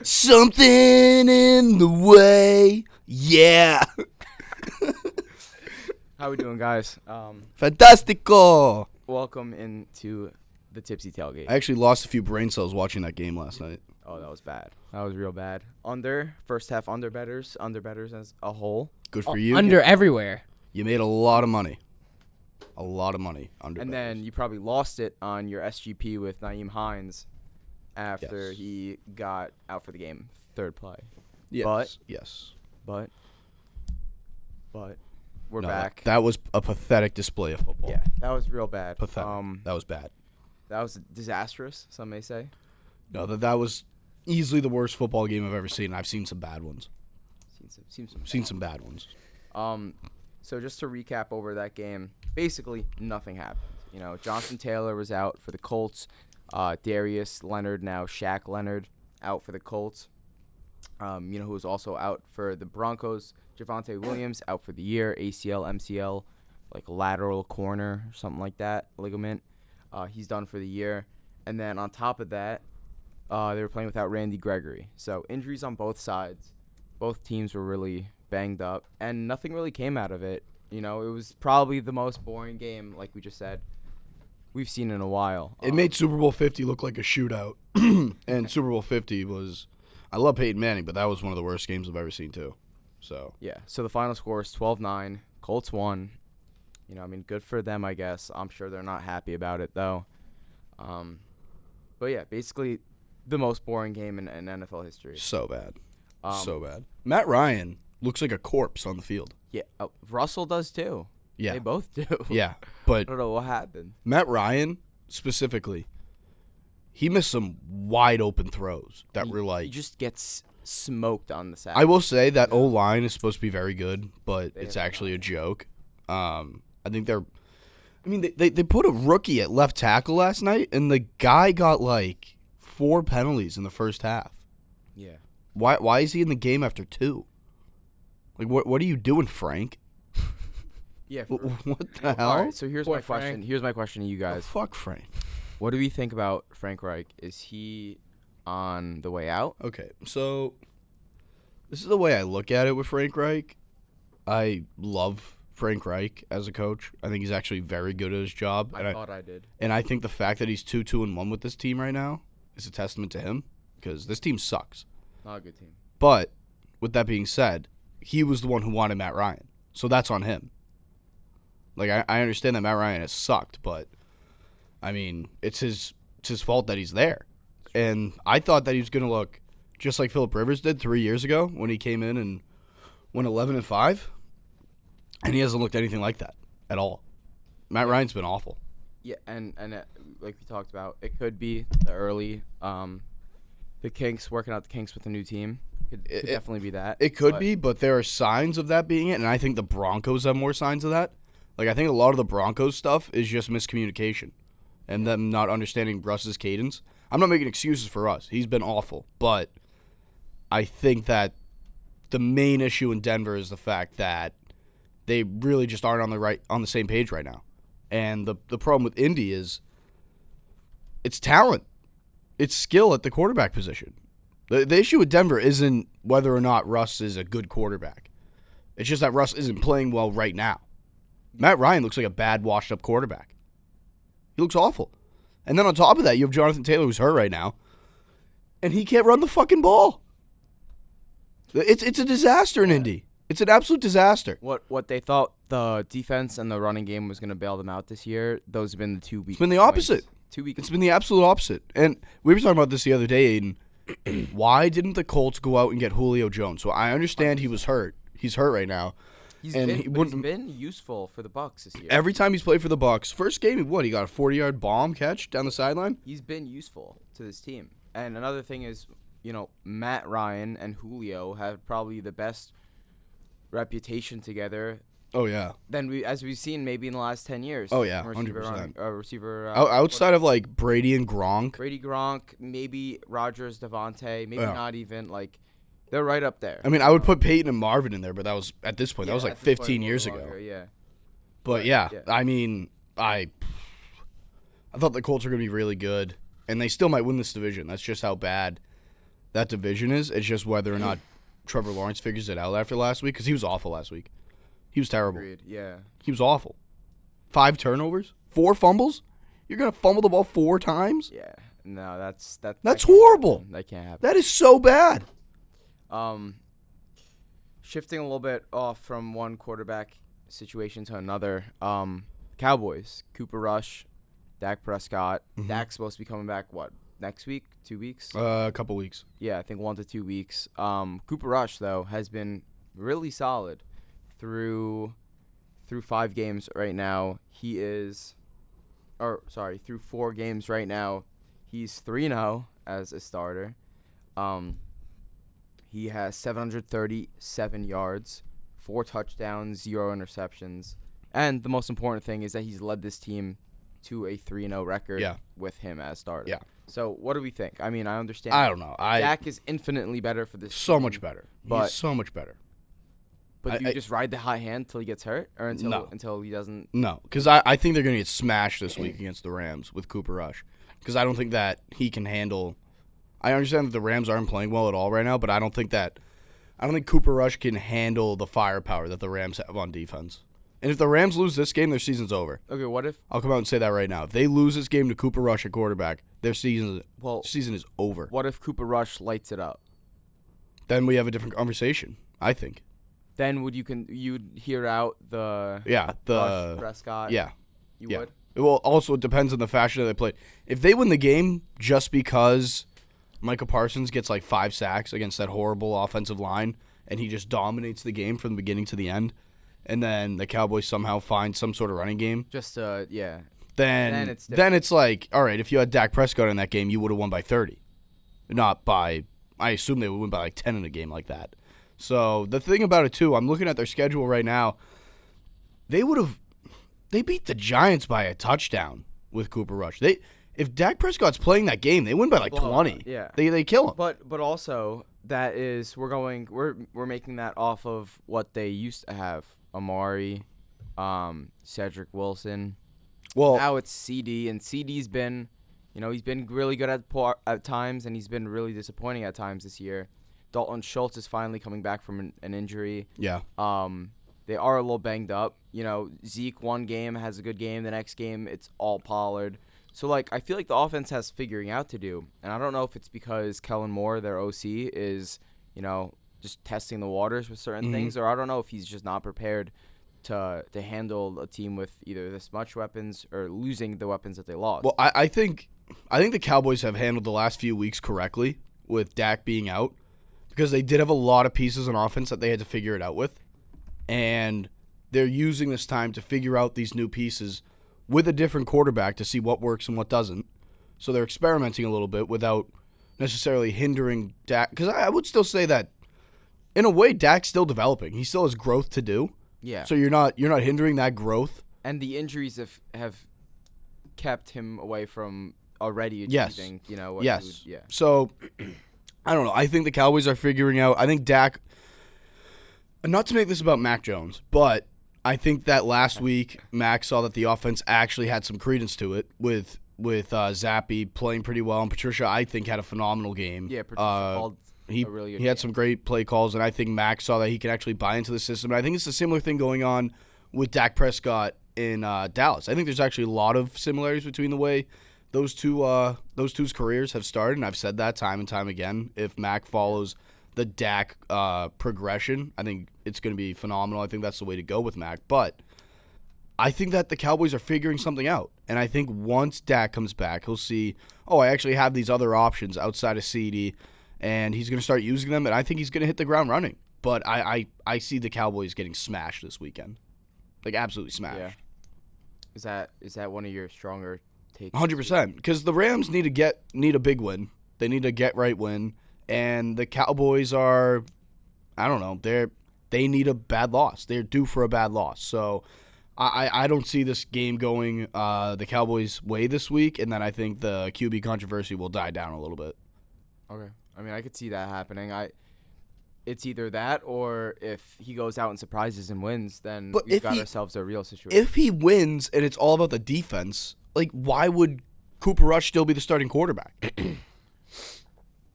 Something in the way. Yeah. How we doing, guys? Fantastico. Welcome into the Tipsy Tailgate. I actually lost a few brain cells watching that game last night. Oh, that was bad. That was real bad. First half under betters as a whole. Good for you. Under everywhere. You made a lot of money. A lot of money under And bettors. then you probably lost it on your SGP with Naeem Hines after he got out for the game. Third play. Yes. But we're No, back. That was a pathetic display of football. Yeah, that was real bad. Pathetic. That was bad. That was disastrous, some may say. No, that was easily the worst football game I've ever seen. I've seen some bad ones. Seen some bad ones. So just to recap over that game, basically nothing happened. You know, Jonathan Taylor was out for the Colts. Darius Leonard, now Shaq Leonard, out for the Colts. Who was also out for the Broncos. Javonte Williams out for the year, ACL, MCL, like lateral corner, something like that, ligament. He's done for the year. And then on top of that, they were playing without Randy Gregory. So injuries on both sides. Both teams were really banged up, and nothing really came out of it. You know, it was probably the most boring game, like we just said, we've seen in a while. It made Super Bowl 50 look like a shootout. And Super Bowl 50 was, I love Peyton Manning, but that was one of the worst games I've ever seen too. So yeah, so the final score is 12-9. Colts won. You know, I mean, good for them, I guess. I'm sure they're not happy about it, though. But yeah, basically the most boring game in NFL history. So bad. So bad. Matt Ryan looks like a corpse on the field. Yeah, Russell does too. Yeah. They both do. Yeah, I but don't know what happened. Matt Ryan specifically, he missed some wide open throws that were like. He just gets smoked on the sack. I will say that O-line is supposed to be very good, but it's have actually a joke. I think they put a rookie at left tackle last night, and the guy got like 4 penalties in the first half. Yeah. Why is he in the game after 2? Like what are you doing, Frank? Yeah. What the hell? All right, so here's Poor my question. Frank. Here's my question to you Oh, guys. fuck Frank. What do we think about Frank Reich? Is he on the way out? Okay, so this is the way I look at it with Frank Reich. I love Frank Reich as a coach. I think he's actually very good at his job. I thought I did. And I think the fact that he's 2-2-1 with this team right now is a testament to him, because this team sucks. Not a good team. But with that being said, he was the one who wanted Matt Ryan, so that's on him. Like I understand that Matt Ryan has sucked, but I mean it's his fault that he's there. And I thought that he was going to look just like Phillip Rivers did 3 years ago when he came in and went 11-5, and he hasn't looked anything like that at all. Matt Ryan's been awful. Yeah, and like we talked about, it could be the early the kinks, working out the kinks with the new team. Could definitely be that. It could be, but there are signs of that being it, and I think the Broncos have more signs of that. Like, I think a lot of the Broncos stuff is just miscommunication and them not understanding Russ's cadence. I'm not making excuses for Russ. He's been awful, but I think that the main issue in Denver is the fact that they really just aren't on the same page right now. And the problem with Indy is it's talent. It's skill at the quarterback position. The issue with Denver isn't whether or not Russ is a good quarterback. It's just that Russ isn't playing well right now. Matt Ryan looks like a bad, washed-up quarterback. He looks awful. And then on top of that, you have Jonathan Taylor, who's hurt right now, and he can't run the fucking ball. It's a disaster in Indy. It's an absolute disaster. What they thought the defense and the running game was going to bail them out this year, those have been the 2 weeks. It's been the opposite. 2 weeks. It's been the absolute opposite. And we were talking about this the other day, Aiden. Why didn't the Colts go out and get Julio Jones? So I understand he was hurt. He's hurt right now. He's been useful for the Bucs this year. Every time he's played for the Bucs, first game, he got a 40-yard bomb catch down the sideline? He's been useful to this team. And another thing is, Matt Ryan and Julio have probably the best reputation together. Oh, yeah. As we've seen maybe in the last 10 years. Oh, yeah, from 100%. Receiver. Outside of, like, Brady and Gronk. Brady, Gronk, maybe Rodgers, Devontae, maybe not even, like, they're right up there. I mean, I would put Peyton and Marvin in there, but that was, at this point, that was like 15 years ago. Yeah. But, yeah, I mean, I thought the Colts were going to be really good, and they still might win this division. That's just how bad that division is. It's just whether or not Trevor Lawrence figures it out after last week, because he was awful last week. He was terrible. Agreed. Yeah. He was awful. 5 turnovers, 4 fumbles. You're gonna fumble the ball 4 times? Yeah. No, that's that. That's that can't horrible. happen. That can't happen. That is so bad. Shifting a little bit off from one quarterback situation to another. Cowboys, Cooper Rush, Dak Prescott. Mhm. Dak's supposed to be coming back, what, next week? 2 weeks? A couple weeks. Yeah, I think 1 to 2 weeks. Cooper Rush, though, has been really solid through 5 games right now. Through 4 games right now. He's 3-0 as a starter. He has 737 yards, 4 touchdowns, 0 interceptions. And the most important thing is that he's led this team to a 3-0 record with him as starter. Yeah. So what do we think? I mean, I understand. I don't know. Dak is infinitely better for this so team, much better. but- He's so much better. But do you just ride the hot hand until he gets hurt? Or No. until he doesn't? No, because I think they're going to get smashed this week against the Rams with Cooper Rush. Because I don't think that he can handle. I understand that the Rams aren't playing well at all right now, but I don't think Cooper Rush can handle the firepower that the Rams have on defense. And if the Rams lose this game, their season's over. Okay, what if? I'll come out and say that right now. If they lose this game to Cooper Rush at quarterback, their season is over. What if Cooper Rush lights it up? Then we have a different conversation, I think. Then you'd hear out the Rush, Prescott? Yeah. You yeah. would? Well, also it depends on the fashion that they play. If they win the game just because Micah Parsons gets like 5 sacks against that horrible offensive line and he just dominates the game from the beginning to the end, and then the Cowboys somehow find some sort of running game, yeah. then it's like, all right, if you had Dak Prescott in that game, you would have won by 30. Not by, I assume they would win by like 10 in a game like that. So the thing about it too, I'm looking at their schedule right now. They beat the Giants by a touchdown with Cooper Rush. If Dak Prescott's playing that game, they win by like 20. Yeah. They kill him. But also that is we're making that off of what they used to have. Amari, Cedric Wilson. Well, now it's CD, and CD's been, he's been really good at times, and he's been really disappointing at times this year. Dalton Schultz is finally coming back from an injury. Yeah. They are a little banged up. Zeke one game has a good game. The next game, it's all Pollard. So, I feel like the offense has figuring out to do. And I don't know if it's because Kellen Moore, their OC, is, just testing the waters with certain things. Or I don't know if he's just not prepared to handle a team with either this much weapons or losing the weapons that they lost. Well, I think the Cowboys have handled the last few weeks correctly with Dak being out, because they did have a lot of pieces on offense that they had to figure it out with. And they're using this time to figure out these new pieces with a different quarterback to see what works and what doesn't. So they're experimenting a little bit without necessarily hindering Dak. Because I would still say that, in a way, Dak's still developing. He still has growth to do. Yeah. So you're not hindering that growth. And the injuries have kept him away from already achieving, Yes. So, I don't know. I think the Cowboys are figuring out. I think Dak, not to make this about Mac Jones, but I think that last week Mac saw that the offense actually had some credence to it with Zappy playing pretty well, and Patricia, I think, had a phenomenal game. Yeah, Patricia called a really good He had game. some great play calls, and I think Mac saw that he could actually buy into the system. And I think it's a similar thing going on with Dak Prescott in Dallas. I think there's actually a lot of similarities between the way those two's careers have started, and I've said that time and time again. If Mac follows the Dak progression, I think it's going to be phenomenal. I think that's the way to go with Mac. But I think that the Cowboys are figuring something out. And I think once Dak comes back, he'll see, I actually have these other options outside of CD, and he's going to start using them, and I think he's going to hit the ground running. But I see the Cowboys getting smashed this weekend. Like, absolutely smashed. Yeah. Is that one of your stronger takes? 100%. Because the Rams need a big win. They need a get-right win. And the Cowboys are, I don't know, they need a bad loss. They're due for a bad loss. So I don't see this game going the Cowboys' way this week, and then I think the QB controversy will die down a little bit. Okay. I mean, I could see that happening. It's either that, or if he goes out and surprises and wins, then we've got ourselves a real situation. If he wins and it's all about the defense, why would Cooper Rush still be the starting quarterback?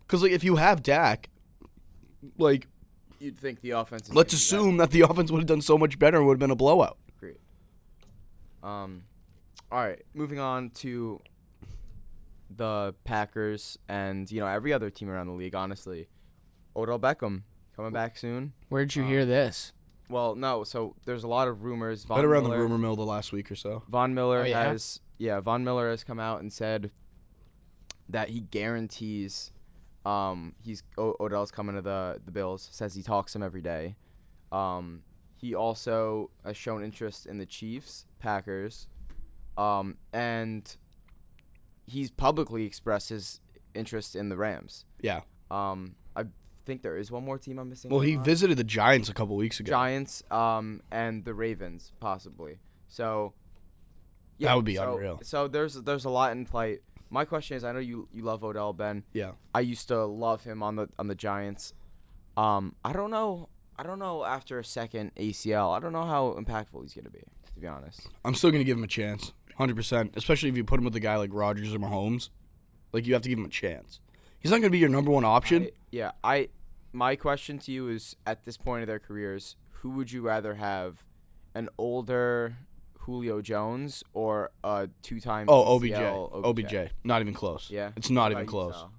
Because like if you have Dak, like You'd think the offense is let's gonna be assume that the offense would have done so much better and would have been a blowout. Great. All right, moving on to the Packers and every other team around the league. Honestly, Odell Beckham coming back soon. Where'd you hear this? Well, no. So there's a lot of rumors. Been around the rumor mill the last week or so. Von Miller Oh, yeah? Von Miller has come out and said that he guarantees Odell's coming to the Bills. Says he talks to him every day. He also has shown interest in the Chiefs, Packers, and he's publicly expressed his interest in the Rams. Yeah. I think there is one more team I'm missing. Well, he visited the Giants a couple weeks ago. Giants, and the Ravens possibly. So That would be unreal. So there's a lot in play. My question is, I know you love Odell, Ben. Yeah. I used to love him on the Giants. I don't know after a second ACL. I don't know how impactful he's gonna be, to be honest. I'm still gonna give him a chance, 100%. Especially if you put him with a guy like Rodgers or Mahomes, like you have to give him a chance. He's not gonna be your number one option. My question to you is, at this point of their careers, who would you rather have, an older Julio Jones or a two-time OBJ. ACL OBJ. Not even close. Yeah. It's not What even about you, close. Sal?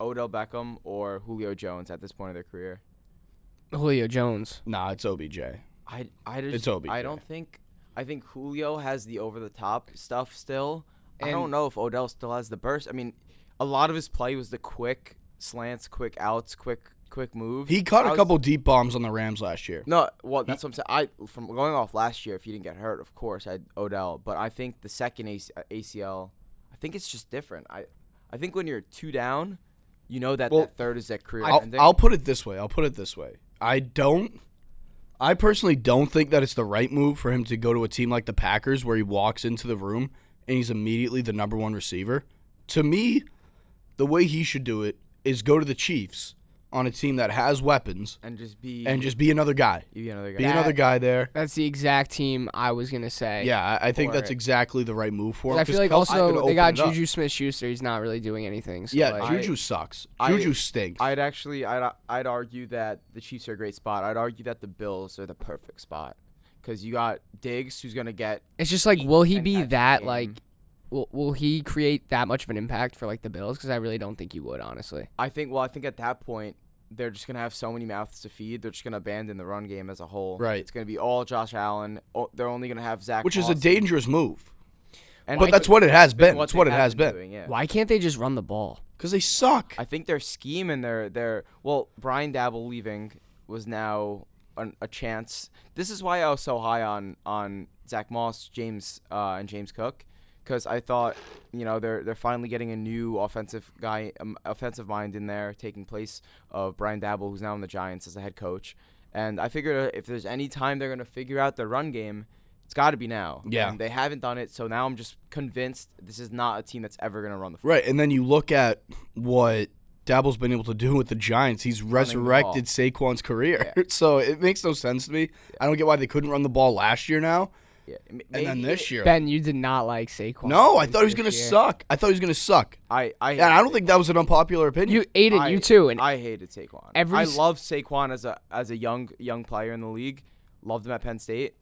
Odell Beckham or Julio Jones at this point of their career? Julio Jones. Nah, it's OBJ. It's OBJ. I think Julio has the over-the-top stuff still. I And- don't know if Odell still has the burst. I mean, a lot of his play was the quick slants, quick outs, quick moves. He caught a couple deep bombs on the Rams last year. No, well, that's what I'm saying. From going off last year, if he didn't get hurt, of course, I had Odell. But I think the second ACL, I think it's just different. I think when you're two down, that third is that career ending. I'll put it this way. I personally don't think that it's the right move for him to go to a team like the Packers where he walks into the room and he's immediately the number one receiver. To me, the way he should do it is go to the Chiefs on a team that has weapons and just be another guy. Be another guy. Be another guy there. That's the exact team I was gonna say. Yeah, I think For that's it. exactly the right move for him. I feel 'cause like Kelsey's also gonna they got open it up. Juju Smith-Schuster. He's not really doing anything. So Yeah, like, Juju sucks. I- Juju stinks. I'd argue that the Chiefs are a great spot. I'd argue that the Bills are the perfect spot because you got Diggs, who's gonna get. it's just like, will he 10 be catches a that game. like? Will he create that much of an impact for like the Bills? Because I really don't think he would, honestly. I think at that point they're just gonna have so many mouths to feed. They're just gonna abandon the run game as a whole. Right. It's gonna be all Josh Allen. They're only gonna have Zach, which is a Moss. dangerous move. And But that's what it has been. what That's what they it have has been. doing, yeah. Why can't they just run the ball? Because they suck. I think their scheme and their Brian Dabble leaving was now a chance. This is why I was so high on Zach Moss, James and James Cook, because I thought they're finally getting a new offensive mind in there, taking place of Brian Dabble, who's now in the Giants as the head coach. And I figured if there's any time they're gonna figure out their run game, it's got to be now. Yeah. And they haven't done it, so now I'm just convinced this is not a team that's ever gonna run the football. Right, and then you look at what Dabble's been able to do with the Giants. He's resurrected Saquon's career. Yeah. So it makes no sense to me. I don't get why they couldn't run the ball last year now. Yeah. And then this year. Ben, you did not like Saquon. No, I thought he was this going to year. suck. I thought he was going to suck. I And I don't think that was an unpopular opinion. You Aiden, you too, and I hated Saquon. every I s- love Saquon as a young player in the league. Loved him at Penn State.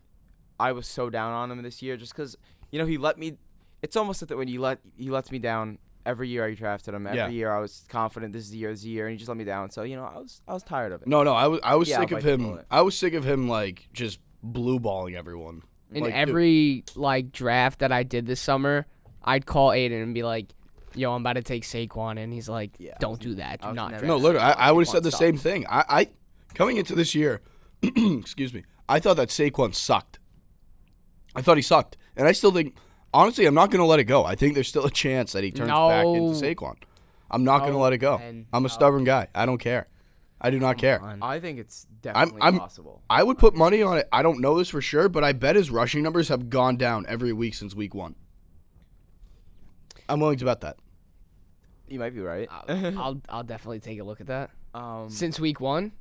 I was so down on him this year just because he let me. It's almost like that when he lets me down every year. I drafted him every Yeah. year. I was confident this is the year, and he just let me down. So I was tired of it. No, I was Yeah, sick I'll of bite the him. bullet. I was sick of him like just blue balling everyone. in Like, dude, every like draft that I did this summer, I'd call Aiden and be like, "Yo, I'm about to take Saquon," and he's like, Yeah, I "Don't was do that. I Do was not." never- No, draft literally, I would have Saquon said the sucks. same thing. I coming into this year, excuse me, I thought that Saquon sucked. I thought he sucked, and I still think, honestly, I'm not going to let it go. I think there's still a chance that he turns back into No. Saquon. I'm not going to No, let it go. Ben, I'm a stubborn guy. I don't care. I do not care. on. I think it's definitely I'm- possible. I would put money on it. I don't know this for sure, but I bet his rushing numbers have gone down every week since week 1. I'm willing to bet that. You might be right. I'll definitely take a look at that. Since Since week 1,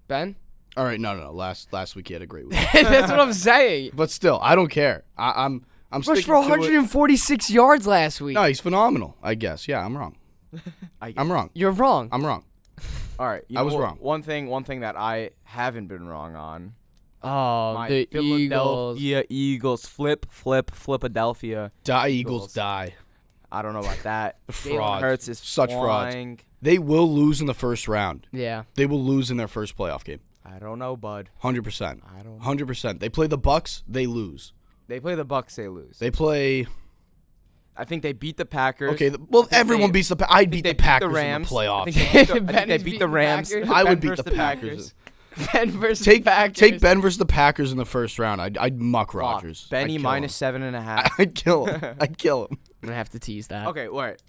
Ben. All right, no. Last week he had a great week, That's what I'm saying. but still, I don't care. I'm Rushed sticking for to it. 146 yards last week. No, he's phenomenal. I guess. Yeah, I'm wrong. I'm wrong. You're wrong. I'm wrong. All right. I was wrong. One thing that I haven't been wrong on. Oh, My the Eagles. Philadelphia Eagles. Flipadelphia. Die, Eagles, die. I don't know about that. Jalen Fraud. Hurts is Such flying. They will lose in the first round. Yeah. They will lose in their first playoff game. I don't know, bud. 100%. I don't. 100%. They play the Bucks. They lose. They play the Bucks. They lose. They play. I think they beat the Packers. Okay. Well, everyone they- beats the. I'd beat they the beat the Packers Rams. in the playoffs. I think Ben they is beat beating the the Rams. Packers. I would Ben beat versus the Packers. Ben versus Packers. Take Ben versus the Packers in the first round. I'd muck Lock. Rodgers. Benny I'd kill minus him. 7.5. I'd kill him. I'd kill him. I'm gonna have to tease that. Okay, all right.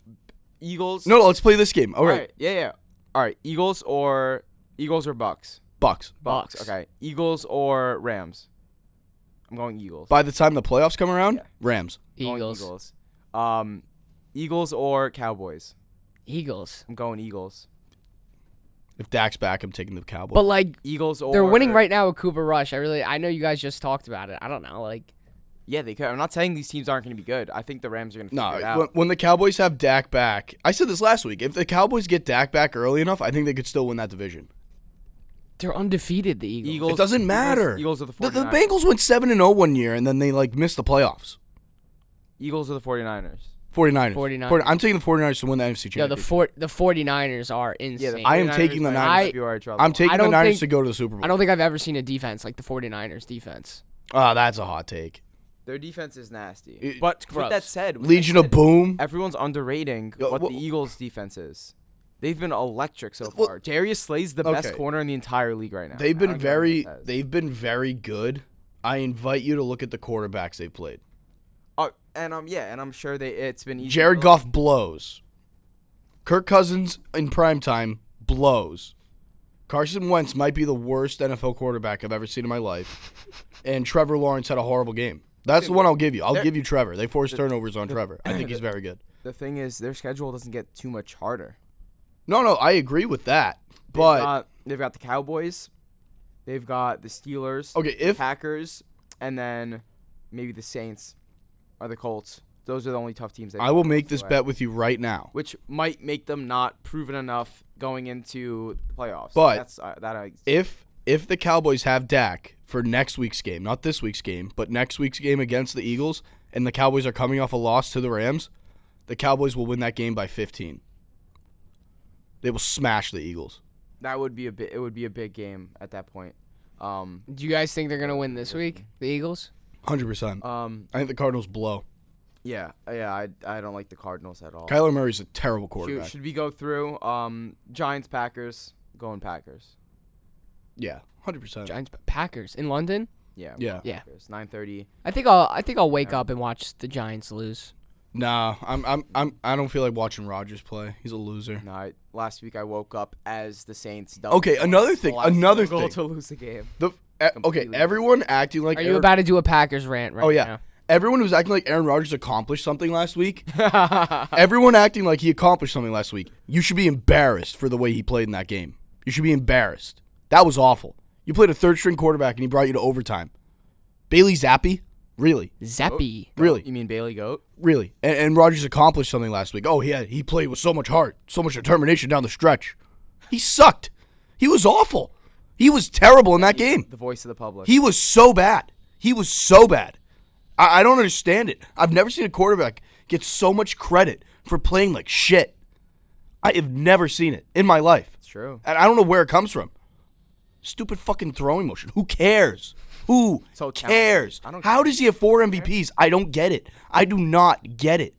Eagles. No, let's play this game. All right. Yeah. All right. Eagles or Bucks. Bucks. Bucks. Okay. Eagles or Rams. I'm going Eagles. By the time the playoffs come around, Yeah. Rams. Going Eagles. Eagles. Eagles or Cowboys. Eagles. I'm going Eagles. If Dak's back, I'm taking the Cowboys. But like Eagles or they're winning right now with Cooper Rush. I know you guys just talked about it. I don't know. Like Yeah, they could. I'm not saying these teams aren't going to be good. I think the Rams are going to figure it No, out. when the Cowboys have Dak back, I said this last week. If the Cowboys get Dak back early enough, I think they could still win that division. they're undefeated. The Eagles. It doesn't matter. Eagles are the The 49ers. Bengals went 7-0 one year, and then they missed the playoffs. Eagles are the 49ers. 49ers. 49ers. I'm taking the 49ers to win the NFC Yo, Championship. the 49ers are insane. I am 49ers taking the by Niners. February 12th. I'm taking I the don't Niners think- to go to the Super Bowl. I don't think I've ever seen a defense like the 49ers defense. Oh, that's a hot take. Their defense is nasty. It- But gross. with that said, Legion of Boom. everyone's underrating Yo, what wha- the Eagles' defense is. They've been electric so Well, far. Darius Slay's the best okay. corner in the entire league right now. They've I been don't care what it says. they've been very good. I invite you to look at the quarterbacks they've played. And I'm sure it's been easy. Jared to- Goff blows. Kirk Cousins in primetime blows. Carson Wentz might be the worst NFL quarterback I've ever seen in my life. And Trevor Lawrence had a horrible game. That's the one I'll give you. I'll give you Trevor. They forced turnovers on Trevor. I think he's very good. The thing is, their schedule doesn't get too much harder. No, I agree with that. But They've got the Cowboys, they've got the Steelers, okay, if Packers, and then maybe the Saints or the Colts. Those are the only tough teams. I will make this bet with you right now. which might make them not proven enough going into the playoffs. But that's If the Cowboys have Dak for next week's game, not this week's game, but next week's game against the Eagles, and the Cowboys are coming off a loss to the Rams, the Cowboys will win that game by 15. They will smash the Eagles. that would be it would be a big game at that point. Do you guys think they're gonna win this week? The Eagles? 100%. I think the Cardinals blow. Yeah, I don't like the Cardinals at all. Kyler Murray's a terrible quarterback. Should we go through Giants, Packers? Going Packers. Yeah, 100%. Giants, Packers in London. Yeah. Yeah. Yeah. Packers, 9:30. I think I'll wake up and watch the Giants lose. Nah, I don't feel like watching Rodgers play. He's a loser. No, last week I woke up as the Saints. Okay, another thing. Another goal to lose the game. Okay, Completely everyone acting like Are you about to do a Packers rant right Oh yeah. now? Everyone who's acting like Aaron Rodgers accomplished something last week. Everyone acting like he accomplished something last week. You should be embarrassed for the way he played in that game. You should be embarrassed. That was awful. You played a third-string quarterback and he brought you to overtime. Bailey Zappi? Really? Zappy. Really? You mean Bailey Goat? Really? And Rodgers accomplished something last week. Oh, he played with so much heart, so much determination down the stretch. He sucked. He was awful. He was terrible in that game. The voice of the public. He was so bad. He was so bad. I don't understand it. I've never seen a quarterback get so much credit for playing like shit. I have never seen it in my life. It's true. And I don't know where it comes from. Stupid fucking throwing motion. Who cares? Who So talented. cares? I don't How care. does he have 4 MVPs? I don't get it. I do not get it.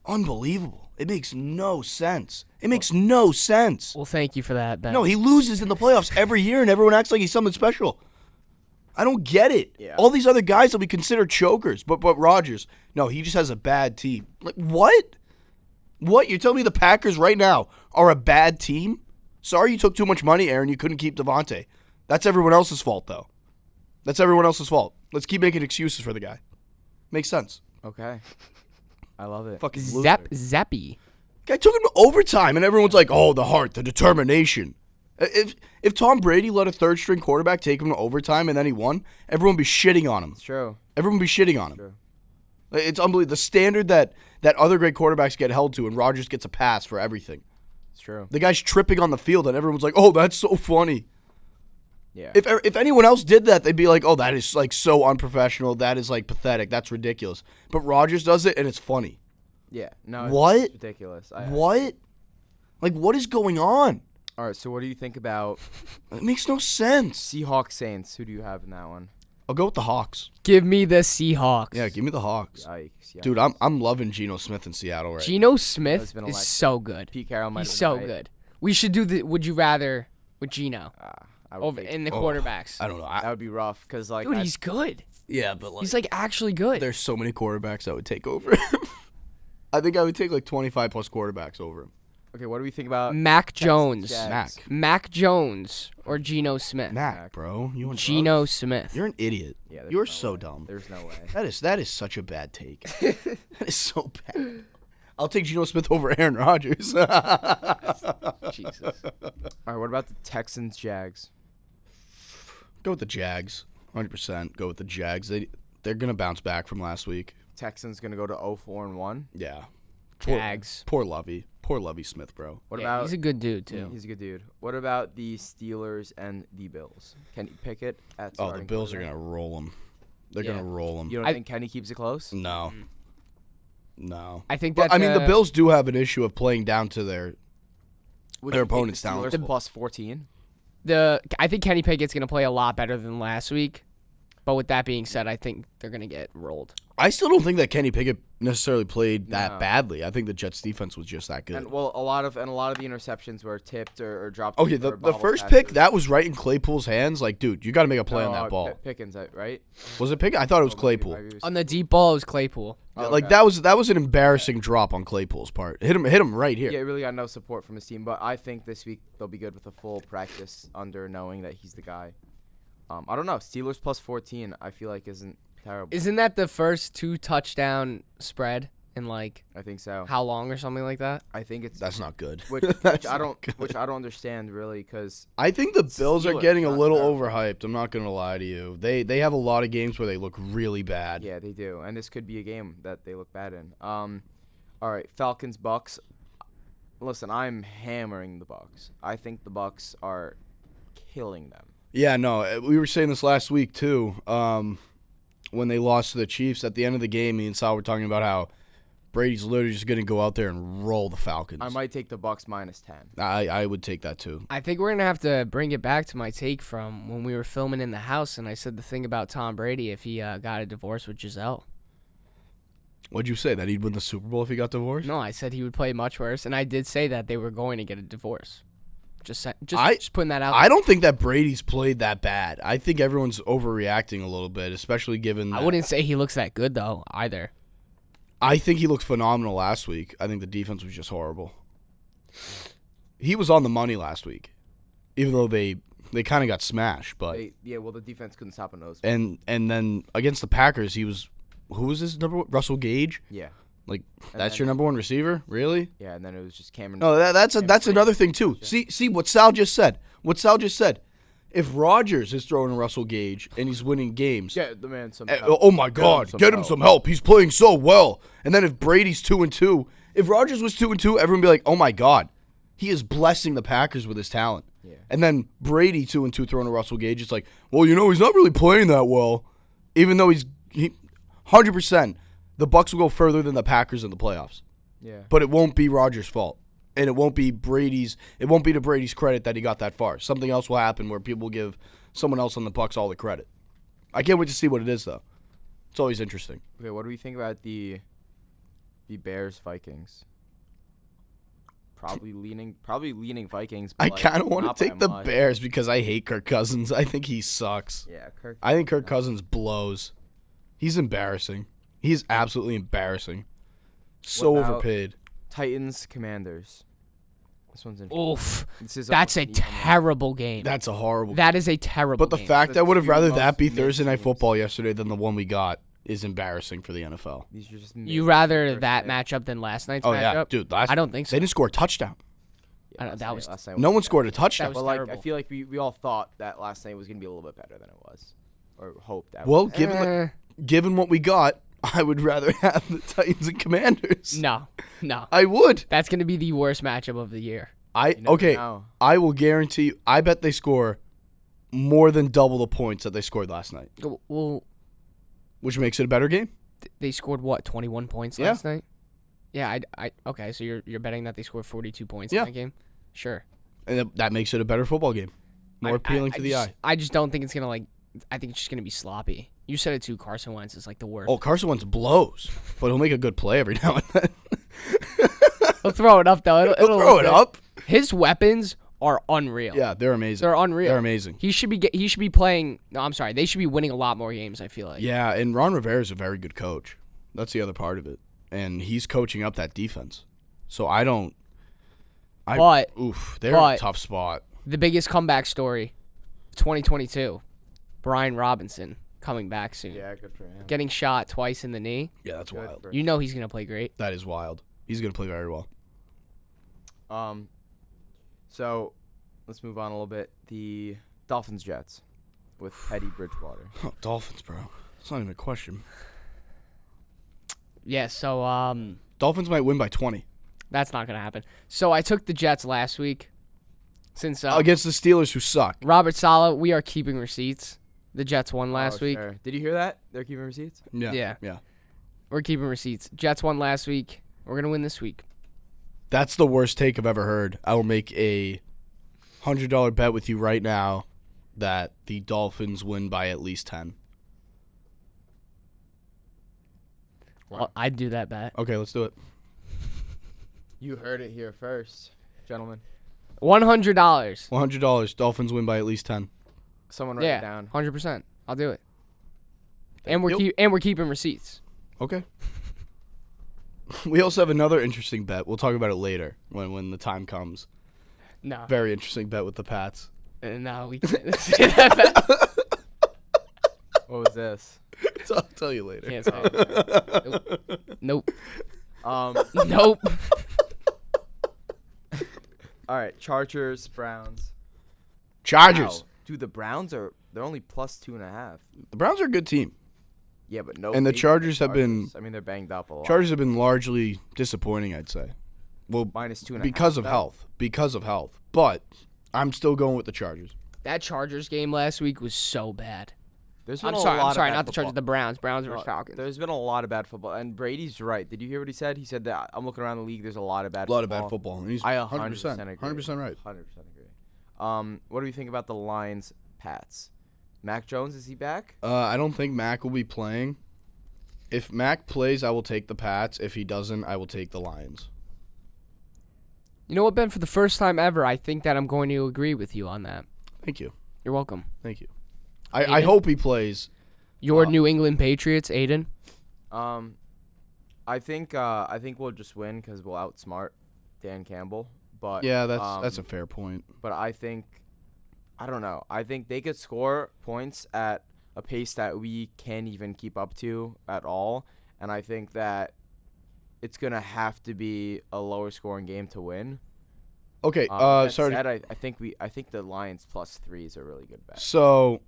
Unbelievable. It makes no sense. It makes no sense. Well, thank you for that, Ben. No, he loses in the playoffs every year, and everyone acts like he's something special. I don't get it. Yeah. All these other guys will be considered chokers, but Rodgers, no, he just has a bad team. Like what? What? You're telling me the Packers right now are a bad team? Sorry you took too much money, Aaron. You couldn't keep Devontae. That's everyone else's fault, though. That's everyone else's fault. Let's keep making excuses for the guy. Makes sense. Okay. I love it. Fucking loser. Zappy. Guy took him to overtime, and everyone's like, "Oh, the heart, the determination." If Tom Brady let a third-string quarterback take him to overtime and then he won, everyone would be shitting on him. It's true. Everyone would be shitting on him. True. It's unbelievable. The standard that other great quarterbacks get held to, and Rodgers gets a pass for everything. It's true. The guy's tripping on the field, and everyone's like, "Oh, that's so funny." Yeah. If anyone else did that, they'd be like, "Oh, that is like so unprofessional. That is like pathetic. That's ridiculous." But Rodgers does it, and it's funny. Yeah. No. What? It's ridiculous. What? Like, what is going on? All right. So what do you think about It makes no sense. Seahawks Saints? Who do you have in that one? I'll go with the Hawks. Give me the Seahawks. Yeah, give me the Hawks. Yikes. Dude, I'm loving Geno Smith in Seattle right Geno That's Smith been is electric. so good. Pete Carroll might He's have so been right. good. We should do the Would You Rather with Geno I would over think in the Oh, quarterbacks. I don't know. that would be rough because like Dude, he's good. Yeah, but He's like actually good. there's so many quarterbacks I would take over him. I think I would take like 25 plus quarterbacks over him. okay. What do we think about Mac Texans, Jones. Jags? Mac Jones or Geno Smith. Mac, bro, you want Geno Smith. You're an idiot. Yeah, there's You're no so way. dumb. There's no way. That is such a bad take. That is so bad. I'll take Geno Smith over Aaron Rodgers. Jesus. All right. What about the Texans Jags? Go with the Jags. 100%. Go with the Jags. They're gonna bounce back from last week. Texans gonna go to 0-4-1. Yeah. Jags. Poor Lovey. Poor Lovey Smith, bro. What Yeah, about? he's a good dude too. He's a good dude. What about the Steelers and the Bills? Kenny Pickett at Oh, the starting Bills are quarterback? gonna roll them. They're Yeah. gonna roll them. You don't think Kenny keeps it close? No. No. I think But that I mean, the Bills do have an issue of playing down to their. Would Their you take opponent's the down. Steelers plus 14. I think Kenny Pickett's gonna play a lot better than last week. But with that being said, I think they're gonna get rolled. I still don't think that Kenny Pickett necessarily played that No. badly. I think the Jets defense was just that good. And well, a lot of the interceptions were tipped or dropped. Okay, or the bobble first passes. pick that was right in Claypool's hands. Like, dude, you got to make a play on No, that ball. Pickens, right? Was it Pickett? I thought it was Oh, maybe- Claypool. maybe it was- On the deep ball, it was Claypool. Oh, Like okay. that was an embarrassing drop on Claypool's part. Hit him right here. Yeah, he really got no support from his team, but I think this week they'll be good with a full practice under knowing that he's the guy. I don't know. Steelers plus 14, I feel like isn't terrible. Isn't that the first 2 touchdown spread in like I think so. how long or something like that? I think it's That's not good. which That's I not don't good. which I don't understand really because I think the Bills are Steelers, getting a not little terrible. overhyped. I'm not gonna lie to you. They have a lot of games where they look really bad. yeah, they do, and this could be a game that they look bad in. All right, Falcons Bucks. Listen, I'm hammering the Bucks. I think the Bucks are killing them. Yeah, no, we were saying this last week too. When they lost to the Chiefs at the end of the game, me and Sal were talking about how Brady's literally just gonna go out there and roll the Falcons. I might take the Bucks minus 10. I would take that too. I think we're gonna have to bring it back to my take from when we were filming in the house, and I said the thing about Tom Brady if he got a divorce with Giselle. What'd you say? That he'd win the Super Bowl if he got divorced? No, I said he would play much worse, and I did say that they were going to get a divorce. Just putting that out. I don't think that Brady's played that bad. I think everyone's overreacting a little bit, especially given. I wouldn't say he looks that good though either. I think he looked phenomenal last week. I think the defense was just horrible. He was on the money last week, even though they kind of got smashed. But Well, the defense couldn't stop a nose. and then against the Packers, he was. Who was his number one? Russell Gage? Yeah. Like, And that's then- your number one receiver? Really? Yeah, and then it was just Cameron. No, that's Brady. another thing too. See what Sal just said. If Rodgers is throwing Russell Gage and he's winning games, Get the man some. oh my God, get him some help. He's playing so well. And then if Brady's 2-2, if Rodgers was 2-2, everyone would be like, oh my God, he is blessing the Packers with his talent. Yeah. And then Brady 2-2 throwing to Russell Gage, it's like, well, he's not really playing that well, even though he 100%. The Bucs will go further than the Packers in the playoffs. Yeah. But it won't be Rodgers' fault. And it won't be to Brady's credit that he got that far. Something else will happen where people will give someone else on the Bucs all the credit. I can't wait to see what it is though. It's always interesting. Okay, what do we think about the Bears Vikings? Probably leaning Vikings. But I like, kind of want not to by take the much. Bears because I hate Kirk Cousins. I think he sucks. Yeah, I think Kirk Cousins blows. He's embarrassing. He's absolutely embarrassing. So What about- overpaid. Titans Commanders. This one's interesting. Oof, This is that's a almost an even one. terrible game. That's a horrible. That is a terrible. But the game. fact The I would have two rather most that be mid Thursday Night teams. Football yesterday than the one we got is embarrassing for the NFL. These are just you mid- rather first that night. matchup than last night's Oh matchup. yeah, dude. I don't think so. They didn't score a touchdown. Yeah, I don't- last that night- was- last night No was one scored a That touchdown. was But like, I terrible. feel like we all thought that last night was gonna be a little bit better than it was, or hoped that. Well, was. given what we got, I would rather have the Titans and Commanders. No. I would. That's going to be the worst matchup of the year. You never Okay. know. I will guarantee you. I bet they score more than double the points that they scored last night, Well, which makes it a better game. they scored what, 21 points Yeah. last night? Yeah, okay, so you're betting that they scored 42 points Yeah. in that game? Sure. And that makes it a better football game. More appealing to the eye. I just don't think it's going to I think it's just going to be sloppy. You said it too, Carson Wentz is the worst. Oh, Carson Wentz blows, but he'll make a good play every now and then. He'll throw it up though. He'll throw it up. His weapons are unreal. Yeah, they're amazing. They're unreal. They're amazing. He should be playing. No, I'm sorry. They should be winning a lot more games, I feel like. Yeah, and Ron Rivera is a very good coach. That's the other part of it. And he's coaching up that defense. So they're in a tough spot. The biggest comeback story, 2022, Brian Robinson coming back soon. Yeah, good for him. Getting shot twice in the knee. Yeah, that's Good wild. for- You know he's going to play great. That is wild. He's going to play very well. So let's move on a little bit. The Dolphins Jets with Teddy Bridgewater. Oh, Dolphins, bro. It's not even a question. Yeah, so Dolphins might win by 20. that's not going to happen. So I took the Jets last week. Since Against the Steelers, who suck. Robert Saleh, we are keeping receipts. The Jets won last week. Sure. Did you hear that? They're keeping receipts? Yeah. We're keeping receipts. Jets won last week. We're going to win this week. That's the worst take I've ever heard. I will make a $100 bet with you right now that the Dolphins win by at least 10. Well, I'd do that bet. Okay, let's do it. You heard it here first, gentlemen. $100. $100. Dolphins win by at least 10. Someone write it down. 100%. I'll do it. Thank you. And we're keeping receipts. Okay. We also have another interesting bet. We'll talk about it later when the time comes. No. Very interesting bet with the Pats. No, we can't say that bet. What was this? I'll tell you later. Can't say it. Nope. Nope. Nope. All right, Chargers, Browns. Chargers. Wow. Dude, the Browns they're only plus 2.5. The Browns are a good team. Yeah, but no. And the big Chargers have been- I mean, they're banged up a lot. Chargers have been largely disappointing, I'd say. Well, minus 2.5. because of health. Because of health. But I'm still going with the Chargers. That Chargers game last week was so bad. There's been I'm a sorry, lot of bad not the Chargers, football. the Browns. Browns versus Falcons. There's been a lot of bad football, and Brady's right. Did you hear what he said? He said that I'm looking around the league. There's a lot of bad. A lot of bad football. And he's I 100%. 100% agree. 100% right. 100% agree. What do we think about the Lions, Pats? Mac Jones, is he back? I don't think Mac will be playing. If Mac plays, I will take the Pats. If he doesn't, I will take the Lions. You know what, Ben? For the first time ever, I think that I'm going to agree with you on that. Thank you. You're welcome. Thank you. I hope he plays. Your New England Patriots, Aiden. I think we'll just win because we'll outsmart Dan Campbell. But Yeah, that's a fair point. But I don't know. I think they could score points at a pace that we can't even keep up to at all. And I think that it's going to have to be a lower scoring game to win. Okay, That sorry. said, I think the Lions +3 is a really good bet. So,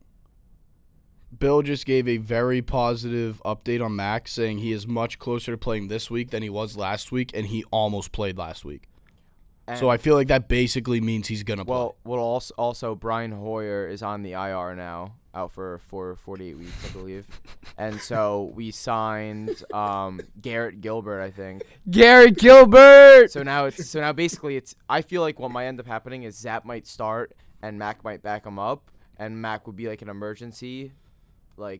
Bill just gave a very positive update on Mac, saying he is much closer to playing this week than he was last week, and he almost played last week. So I feel like that basically means he's going to play. Well, also Brian Hoyer is on the IR now, out for 48 weeks, I believe. And so we signed Garrett Gilbert, I think. Garrett Gilbert! So now basically I feel like what might end up happening is Zap might start and Mac might back him up, and Mac would be like an emergency, not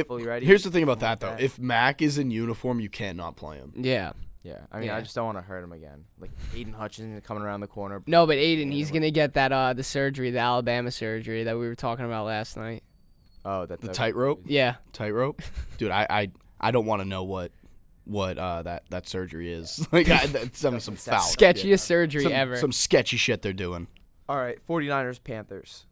fully ready. Here's the thing about something that, like though. If Mac is in uniform, you cannot play him. Yeah. Yeah, I mean, I just don't want to hurt him again. Like Aiden Hutchinson coming around the corner. No, but Aiden, he's going to get that the surgery, the Alabama surgery that we were talking about last night. Oh, The tightrope? Yeah. Tightrope? Dude, I don't want to know what that surgery is. Like, that's some foul. Sketchiest surgery ever. Some sketchy shit they're doing. All right, 49ers, Panthers.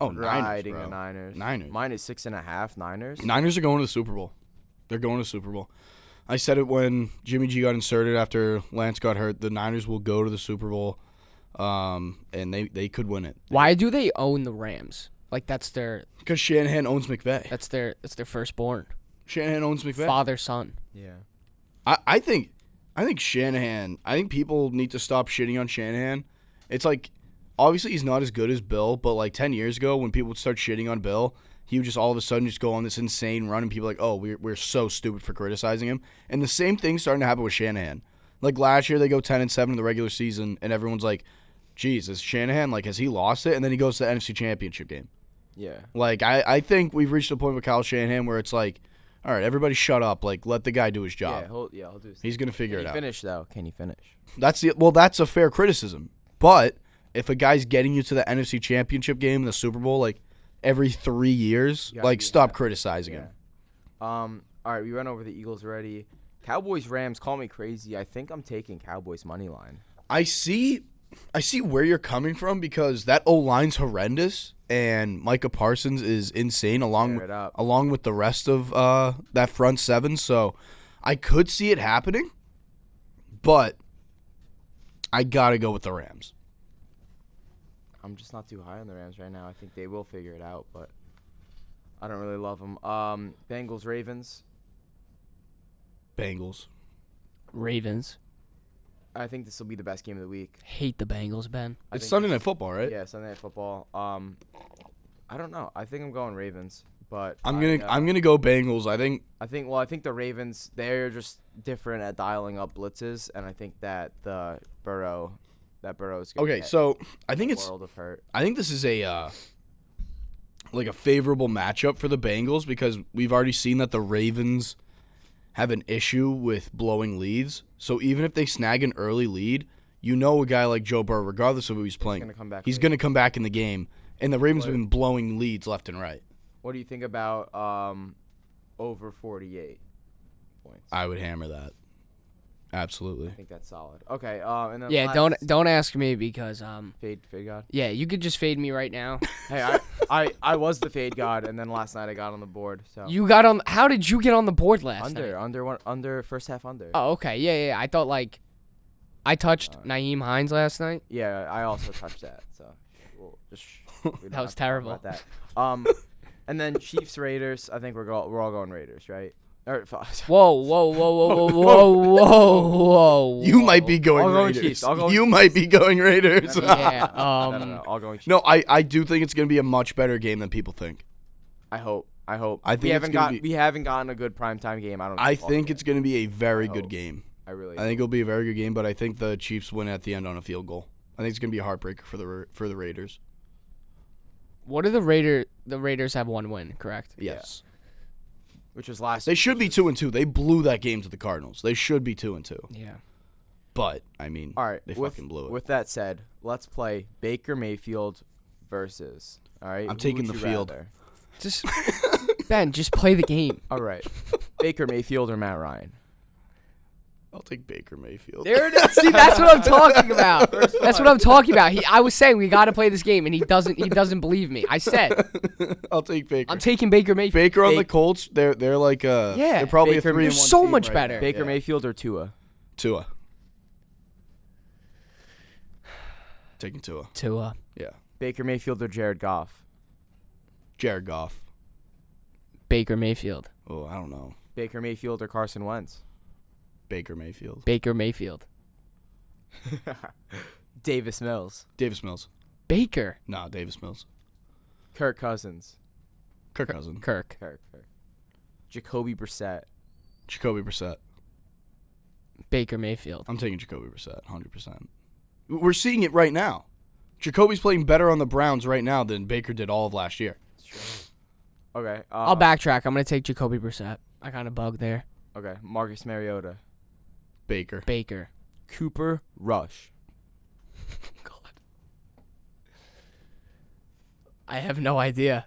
Oh, Niners, Riding bro. the Niners. Niners. Minus 6.5, Niners. Niners are going to the Super Bowl. They're going to the Super Bowl. I said it when Jimmy G got inserted after Lance got hurt. The Niners will go to the Super Bowl, and they could win it. Why do they own the Rams? Like that's their Because Shanahan owns McVay. firstborn. Shanahan owns McVay. Father son. Yeah. I think Shanahan. I think people need to stop shitting on Shanahan. It's like, obviously he's not as good as Bill, but like 10 years ago when people would start shitting on Bill, he would just all of a sudden just go on this insane run, and people are like, oh, we're so stupid for criticizing him. And the same thing's starting to happen with Shanahan. Like last year they go 10-7 in the regular season, and everyone's like, geez, is Shanahan, like, has he lost it? And then he goes to the NFC Championship game. Yeah. Like, I think we've reached a point with Kyle Shanahan where it's like, all right, everybody shut up. Like, let the guy do his job. Yeah, he'll do his He's going to figure it out. Can he finish, though? Can he finish? That's a fair criticism. But if a guy's getting you to the NFC Championship game, the Super Bowl, like, every 3 years, like, stop criticizing him. All right, we went over the Eagles already. Cowboys, Rams, call me crazy. I think I'm taking Cowboys money line. I see where you're coming from because that O-line's horrendous and Micah Parsons is insane along with the rest of that front seven. So I could see it happening, but I got to go with the Rams. I'm just not too high on the Rams right now. I think they will figure it out, but I don't really love them. Bengals, Ravens. Bengals. Ravens. I think this will be the best game of the week. Hate the Bengals, Ben. It's Sunday Night Football, right? Yeah, Sunday Night Football. I don't know. I think I'm going Ravens, but I'm gonna go Bengals. I think the Ravens, they're just different at dialing up blitzes, and I think that Burrow's gonna get so I think a world of hurt. I think this is a like a favorable matchup for the Bengals because we've already seen that the Ravens have an issue with blowing leads. So even if they snag an early lead, you know a guy like Joe Burrow, regardless of who he's playing, he's going to come back in the game. And the Ravens have been blowing leads left and right. What do you think about over 48 points? I would hammer that. Absolutely. I think that's solid. Okay. And then Yeah, don't ask me because fade God. Yeah, you could just fade me right now. Hey, I was the fade God, and then last night I got on the board. So You got on. How did you get on the board last night? under first half under. Oh, okay. Yeah. I thought like I touched Naeem Hines last night. Yeah, I also touched that. So we'll just that was terrible. About that. And then Chiefs Raiders. I think we're all going Raiders, right? Whoa. You might be going Raiders. Chiefs. You might be going Raiders. Yeah. No. I'll go Chiefs. No, I do think it's going to be a much better game than people think. I hope. I think we haven't gotten a good primetime game. I think it's going to be a very good game. I think it'll be a very good game, but I think the Chiefs win at the end on a field goal. I think it's going to be a heartbreaker for the Raiders. What do the Raiders have one win, correct? Yes. Yeah. Which was last. They should be 2-2. They blew that game to the Cardinals. They should be 2-2. Yeah. But I mean, all right, they fucking blew it. With that said, let's play Baker Mayfield versus. All right. I'm taking the field. Just Ben, just play the game. All right. Baker Mayfield or Matt Ryan? I'll take Baker Mayfield. There it is. See, that's what I'm talking about. That's what I'm talking about. I was saying we got to play this game, and he doesn't believe me. I said I'll take Baker. I'm taking Baker Mayfield. Baker on the Colts. They're like they're probably Baker, a 3-1 they're so team much right better. now. Baker Mayfield or Tua? Tua. Taking Tua. Tua. Yeah. Baker Mayfield or Jared Goff? Jared Goff. Baker Mayfield. Oh, I don't know. Baker Mayfield or Carson Wentz? Baker Mayfield. Baker Mayfield. Davis Mills. Davis Mills. Baker. Nah, Davis Mills. Kirk Cousins. Kirk Cousins. Kirk. Jacoby Brissett. Jacoby Brissett. Baker Mayfield. I'm taking Jacoby Brissett, 100%. We're seeing it right now. Jacoby's playing better on the Browns right now than Baker did all of last year. Okay. I'll backtrack. I'm going to take Jacoby Brissett. I got a bug there. Okay. Marcus Mariota. Baker. Cooper Rush. God. I have no idea.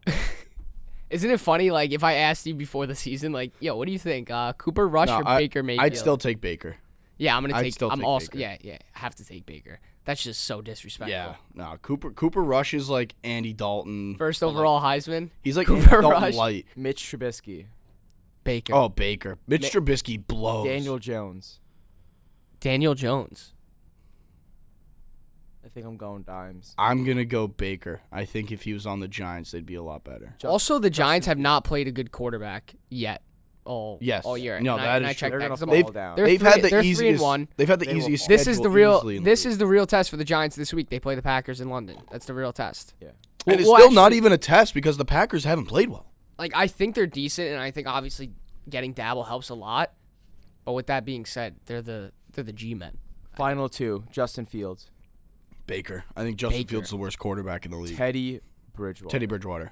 Isn't it funny, like, if I asked you before the season, like, yo, what do you think? Cooper Rush or Baker Mayfield? I'd still take Baker. Yeah, I'm going to take Baker. Yeah, I have to take Baker. That's just so disrespectful. Yeah, no, Cooper Rush is like Andy Dalton. First overall Heisman. He's like Cooper Andy Dalton Rush. light. Mitch Trubisky. Baker. Oh, Baker. Mitch Trubisky blows. Daniel Jones. I think I'm going Dimes. I'm going to go Baker. I think if he was on the Giants, they'd be a lot better. Also, the Giants have not played a good quarterback yet all Yes. year. No, and that I is checked true. They're that, gonna 'cause fall down. they're They've three- had the they're easiest. 3-1. They've had the They will easiest. fall. This is the schedule real. easily in This league. is the real test for the Giants this week. They play the Packers in London. That's the real test. Yeah. And it's Well, still not actually- even a test because the Packers haven't played well. Like, I think they're decent, and I think obviously getting Dabble helps a lot. But with that being said, they're the G-men. Final two: Justin Fields, Baker. I think Justin Baker. Fields the worst quarterback in the league. Teddy Bridgewater. Teddy Bridgewater.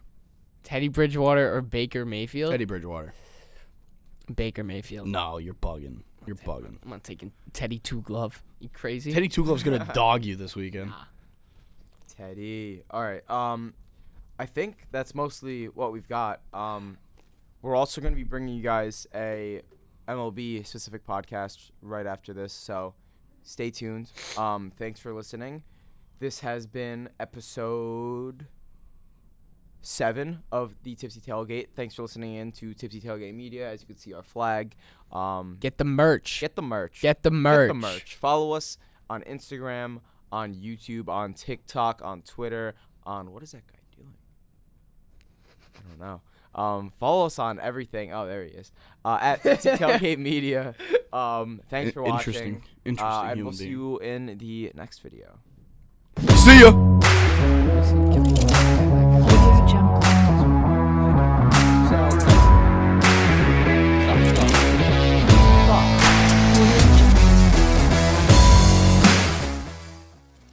Teddy Bridgewater or Baker Mayfield? Teddy Bridgewater. Baker Mayfield. No, you're bugging. You're bugging. I'm not taking Teddy Two Glove. You crazy? Teddy Two Glove's gonna dog you this weekend. Teddy. All right. I think that's mostly what we've got. We're also going to be bringing you guys a MLB specific podcast right after this, so stay tuned. Thanks for listening. This has been episode 7 of the Tipsy Tailgate. Thanks for listening in to Tipsy Tailgate Media. As you can see, our flag. Get the merch. Get the merch. Get the merch. Get the merch. Follow us on Instagram, on YouTube, on TikTok, on Twitter, on what is that guy doing? I don't know. Follow us on everything. Oh, there he is. At Tipsy Tailgate Media. Thanks for watching. Interesting And human we'll see being. you in the next video. See ya. Audio Jungle.